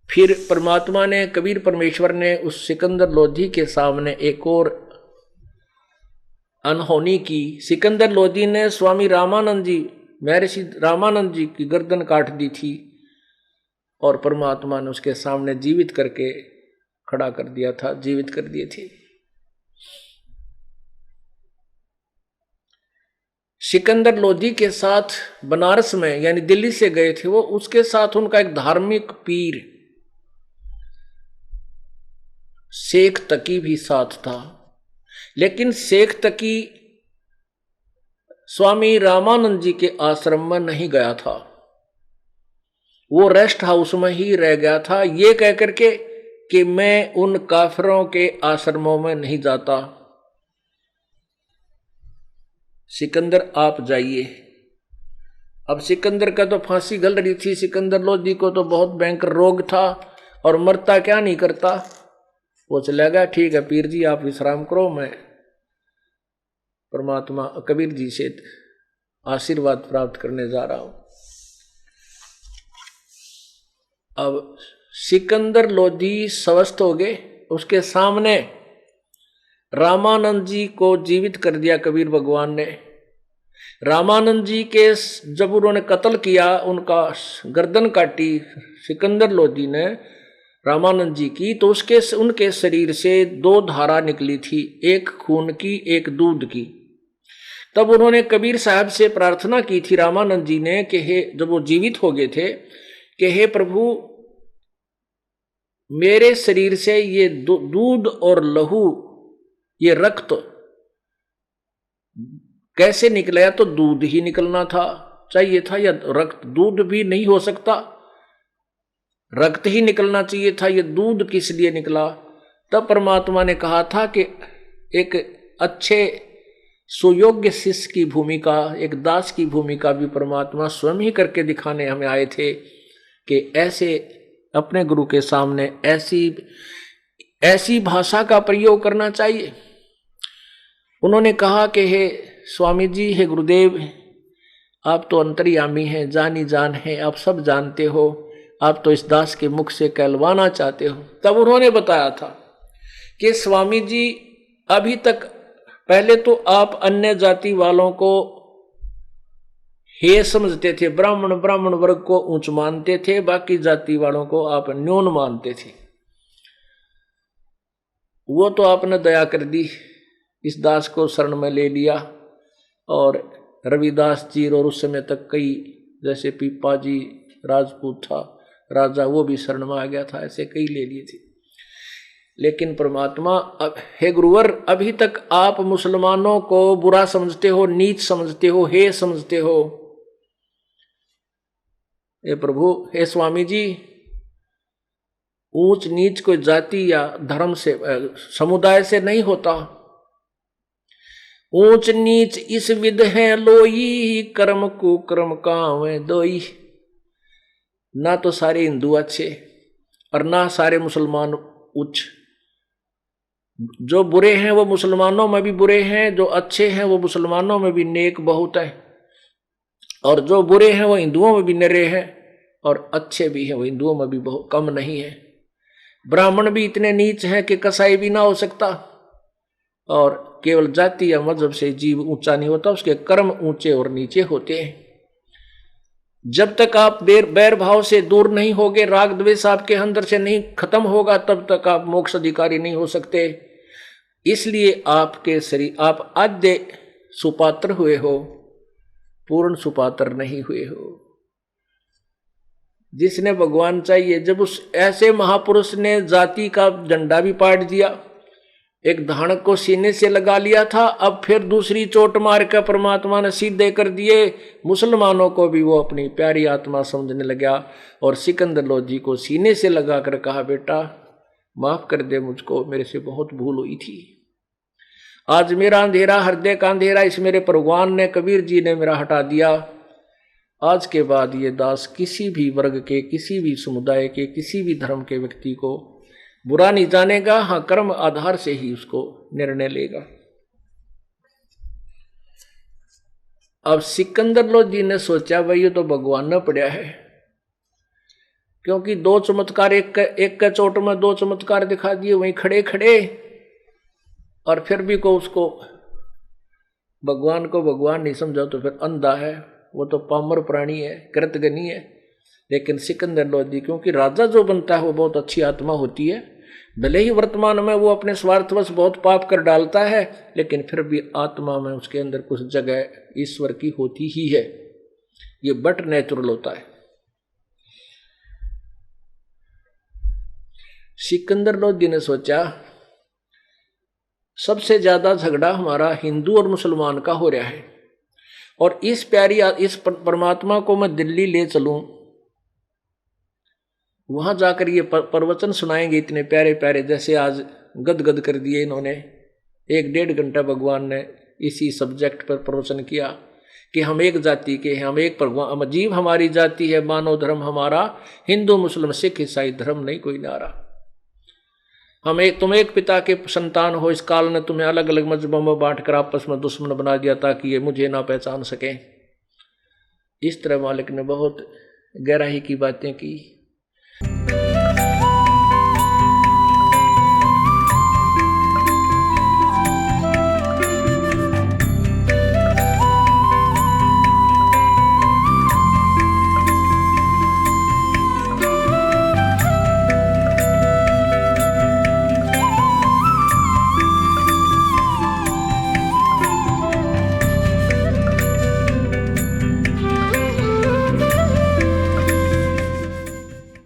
फिर परमात्मा ने, कबीर परमेश्वर ने उस सिकंदर लोधी के सामने एक और अनहोनी की। सिकंदर लोधी ने स्वामी रामानंद जी, महर्षि रामानंद जी की गर्दन काट दी थी और परमात्मा ने उसके सामने जीवित करके खड़ा कर दिया था, जीवित कर दिए थे। सिकंदर लोधी के साथ बनारस में, यानी दिल्ली से गए थे वो, उसके साथ उनका एक धार्मिक पीर शेख तकी भी साथ था। लेकिन शेख तकी स्वामी रामानंद जी के आश्रम में नहीं गया था, वो रेस्ट हाउस में ही रह गया था, ये कह करके कि मैं उन काफिरों के आश्रमों में नहीं जाता, सिकंदर आप जाइए। अब सिकंदर का तो फांसी गल रही थी, सिकंदर लोधी को तो बहुत भयंकर रोग था और मरता क्या नहीं करता। वो चला गया, ठीक है पीर जी आप विश्राम करो, मैं परमात्मा कबीर जी से आशीर्वाद प्राप्त करने जा रहा हूं। अब सिकंदर लोधी स्वस्थ हो गए, उसके सामने रामानंद जी को जीवित कर दिया कबीर भगवान ने। रामानंद जी के जब उन्होंने कत्ल किया, उनका गर्दन काटी सिकंदर लोधी ने रामानंद जी की, तो उनके शरीर से दो धारा निकली थी, एक खून की एक दूध की। तब उन्होंने कबीर साहब से प्रार्थना की थी रामानंद जी ने कि हे, जब वो जीवित हो गए थे, कि हे प्रभु मेरे शरीर से ये दूध और लहू, ये रक्त कैसे निकला? तो दूध ही निकलना था, चाहिए था, या रक्त, दूध भी नहीं हो सकता, रक्त ही निकलना चाहिए था, ये दूध किस लिए निकला? तब परमात्मा ने कहा था कि एक अच्छे सुयोग्य शिष्य की भूमिका, एक दास की भूमिका भी परमात्मा स्वयं ही करके दिखाने हमें आए थे कि ऐसे अपने गुरु के सामने ऐसी भाषा का प्रयोग करना चाहिए। उन्होंने कहा कि हे स्वामी जी, हे गुरुदेव, आप तो अंतर्यामी हैं, जानी जान है, आप सब जानते हो, आप तो इस दास के मुख से कहलवाना चाहते हो। तब उन्होंने बताया था कि स्वामी जी अभी तक, पहले तो आप अन्य जाति वालों को हे समझते थे, ब्राह्मण वर्ग को ऊंच मानते थे, बाकी जाति वालों को आप न्यून मानते थे। वो तो आपने दया कर दी, इस दास को शरण में ले लिया, और रविदास जी और उस समय तक कई, जैसे पीपा जी राजपूत था राजा, वो भी शरण में आ गया था, ऐसे कई ले लिए थे। लेकिन परमात्मा, हे गुरुवर, अभी तक आप मुसलमानों को बुरा समझते हो, नीच समझते हो, हे समझते हो। हे प्रभु, हे स्वामी जी, ऊंच नीच कोई जाति या धर्म से, समुदाय से नहीं होता। ऊंच नीच इस विध है लोई, कर्म को कर्म कावे दोई। ना तो सारे हिंदू अच्छे और ना सारे मुसलमान उच्च। जो बुरे हैं वो मुसलमानों में भी बुरे हैं, जो अच्छे हैं वो मुसलमानों में भी नेक बहुत है, और जो बुरे हैं वो हिंदुओं में भी निरे हैं, और अच्छे भी हैं वो हिंदुओं में भी बहुत कम नहीं है। ब्राह्मण भी इतने नीच हैं कि कसाई भी ना हो सकता, और केवल जाति या मजहब से जीव ऊंचा नहीं होता, उसके कर्म ऊंचे और नीचे होते हैं। जब तक आप बैर भाव से दूर नहीं होगे, राग द्वेष आपके अंदर से नहीं खत्म होगा, तब तक आप मोक्ष अधिकारी नहीं हो सकते। इसलिए आपके शरीर, आप आद्य सुपात्र हुए हो, पूर्ण सुपात्र नहीं हुए हो। जिसने भगवान चाहिए, जब उस ऐसे महापुरुष ने जाति का झंडा भी पाट दिया, एक धानक को सीने से लगा लिया था, अब फिर दूसरी चोट मार कर परमात्मा ने सीधे कर दिए। मुसलमानों को भी वो अपनी प्यारी आत्मा समझने लगा, और सिकंदर लोधी को सीने से लगा कर कहा, बेटा माफ कर दे मुझको, मेरे से बहुत भूल हुई थी। आज मेरा अंधेरा, हृदय का अंधेरा, इस मेरे भगवान ने, कबीर जी ने मेरा हटा दिया। आज के बाद ये दास किसी भी वर्ग के, किसी भी समुदाय के, किसी भी धर्म के व्यक्ति को बुरा नहीं जानेगा, हाँ कर्म आधार से ही उसको निर्णय लेगा। अब सिकंदर लोधी ने सोचा, भाई ये तो भगवान ने पड़ा है, क्योंकि दो चमत्कार एक के चोट में दो चमत्कार दिखा दिए वहीं खड़े खड़े, और फिर भी को उसको भगवान को भगवान नहीं समझा तो फिर अंधा है, वो तो पामर प्राणी है, कृतघ्नी है। लेकिन सिकंदर लोधी, क्योंकि राजा जो बनता है वो बहुत अच्छी आत्मा होती है, भले ही वर्तमान में वो अपने स्वार्थवश बहुत पाप कर डालता है, लेकिन फिर भी आत्मा में उसके अंदर कुछ जगह ईश्वर की होती ही है। ये बट नेचुरल होता है। सिकंदर लोधी ने सोचा सबसे ज्यादा झगड़ा हमारा हिंदू और मुसलमान का हो रहा है, और इस परमात्मा को मैं दिल्ली ले चलूं, वहां जाकर ये प्रवचन सुनाएंगे इतने प्यारे प्यारे, जैसे आज गदगद कर दिए इन्होंने। 1-1.5 घंटा भगवान ने इसी सब्जेक्ट पर प्रवचन किया कि हम एक जाति के हैं, हम एक भगवान, जीव हमारी जाति है, मानव धर्म हमारा, हिंदू मुस्लिम सिख ईसाई धर्म नहीं कोई नारा। तुम एक पिता के संतान हो, इस काल ने तुम्हें अलग अलग मजहबों में बांट कर आपस में दुश्मन बना दिया ताकि ये मुझे ना पहचान सके। इस तरह मालिक ने बहुत गहराई की बातें की।